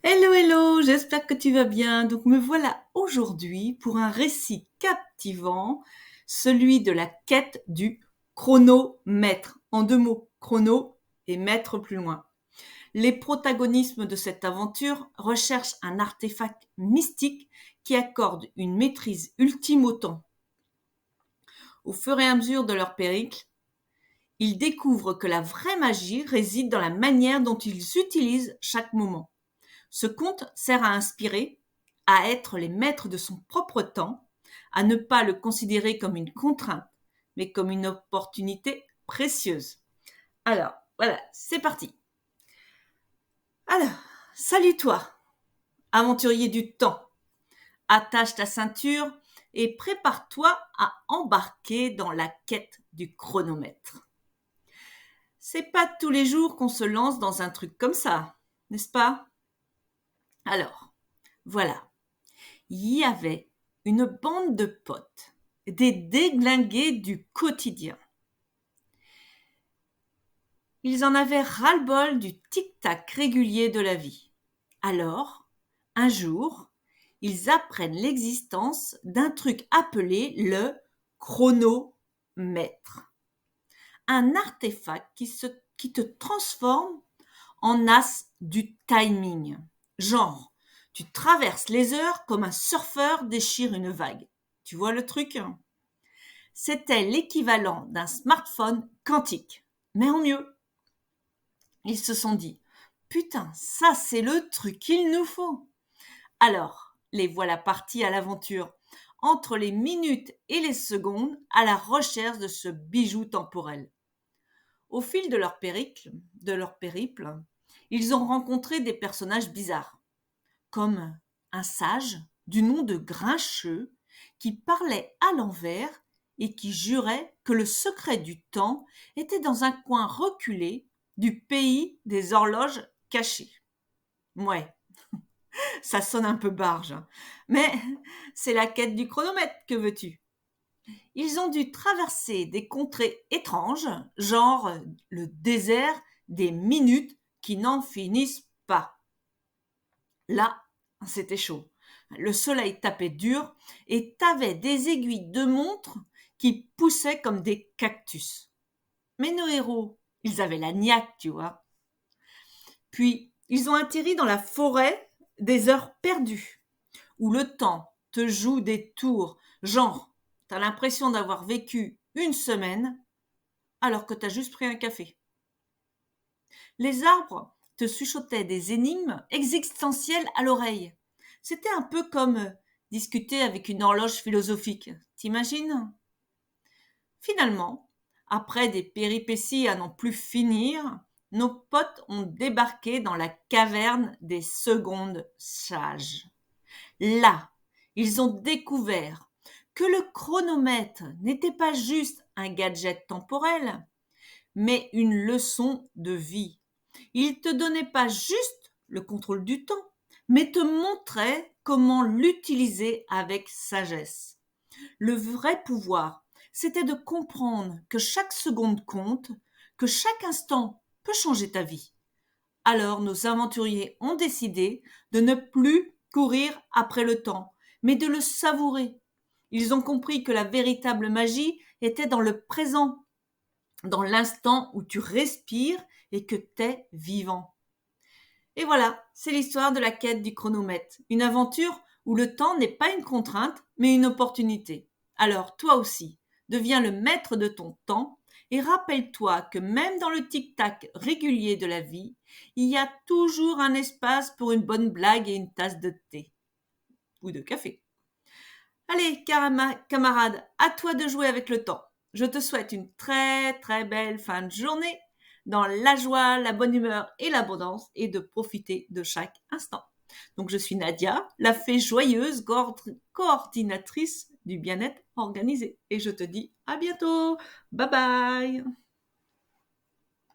Hello, hello, j'espère que tu vas bien. Donc me voilà aujourd'hui pour un récit captivant, celui de la quête du chronomètre. En deux mots, chrono et mètre plus loin. Les protagonistes de cette aventure recherchent un artefact mystique qui accorde une maîtrise ultime au temps. Au fur et à mesure de leur périple, ils découvrent que la vraie magie réside dans la manière dont ils utilisent chaque moment. Ce conte sert à inspirer, à être les maîtres de son propre temps, à ne pas le considérer comme une contrainte, mais comme une opportunité précieuse. Alors, voilà, c'est parti. Alors, salut toi, aventurier du temps. Attache ta ceinture et prépare-toi à embarquer dans la quête du chronomètre. C'est pas tous les jours qu'on se lance dans un truc comme ça, n'est-ce pas? Alors, voilà. Il y avait une bande de potes, des déglingués du quotidien. Ils en avaient ras-le-bol du tic-tac régulier de la vie. Alors, un jour, ils apprennent l'existence d'un truc appelé le chronomètre. Un artefact qui te transforme en as du timing. Genre, tu traverses les heures comme un surfeur déchire une vague. Tu vois le truc? C'était l'équivalent d'un smartphone quantique, mais en mieux. Ils se sont dit, putain, ça c'est le truc qu'il nous faut. Alors, les voilà partis à l'aventure, entre les minutes et les secondes, à la recherche de ce bijou temporel. Au fil de leur périple, ils ont rencontré des personnages bizarres, comme un sage du nom de Grincheux qui parlait à l'envers et qui jurait que le secret du temps était dans un coin reculé du pays des horloges cachées. Ouais, ça sonne un peu barge, hein. Mais c'est la quête du chronomètre, que veux-tu? Ils ont dû traverser des contrées étranges, genre le désert des minutes qui n'en finissent pas. Là, c'était chaud. Le soleil tapait dur et t'avais des aiguilles de montre qui poussaient comme des cactus. Mais nos héros, ils avaient la niaque, tu vois. Puis, ils ont atterri dans la forêt des heures perdues, où le temps te joue des tours, genre, t'as l'impression d'avoir vécu une semaine alors que t'as juste pris un café. Les arbres te chuchotaient des énigmes existentielles à l'oreille. C'était un peu comme discuter avec une horloge philosophique. T'imagines? Finalement, après des péripéties à n'en plus finir, nos potes ont débarqué dans la caverne des secondes sages. Là, ils ont découvert que le chronomètre n'était pas juste un gadget temporel, mais une leçon de vie. Il te donnait pas juste le contrôle du temps, mais te montrait comment l'utiliser avec sagesse. Le vrai pouvoir, c'était de comprendre que chaque seconde compte, que chaque instant peut changer ta vie. Alors nos aventuriers ont décidé de ne plus courir après le temps, mais de le savourer. Ils ont compris que la véritable magie était dans le présent, dans l'instant où tu respires et que t'es vivant. Et voilà, c'est l'histoire de la quête du chronomètre. Une aventure où le temps n'est pas une contrainte, mais une opportunité. Alors, toi aussi, deviens le maître de ton temps et rappelle-toi que même dans le tic-tac régulier de la vie, il y a toujours un espace pour une bonne blague et une tasse de thé ou de café. Allez, camarade, à toi de jouer avec le temps. Je te souhaite une très très belle fin de journée dans la joie, la bonne humeur et l'abondance et de profiter de chaque instant. Donc je suis Nadia, la fée joyeuse, coordinatrice du bien-être organisé. Et je te dis à bientôt. Bye bye.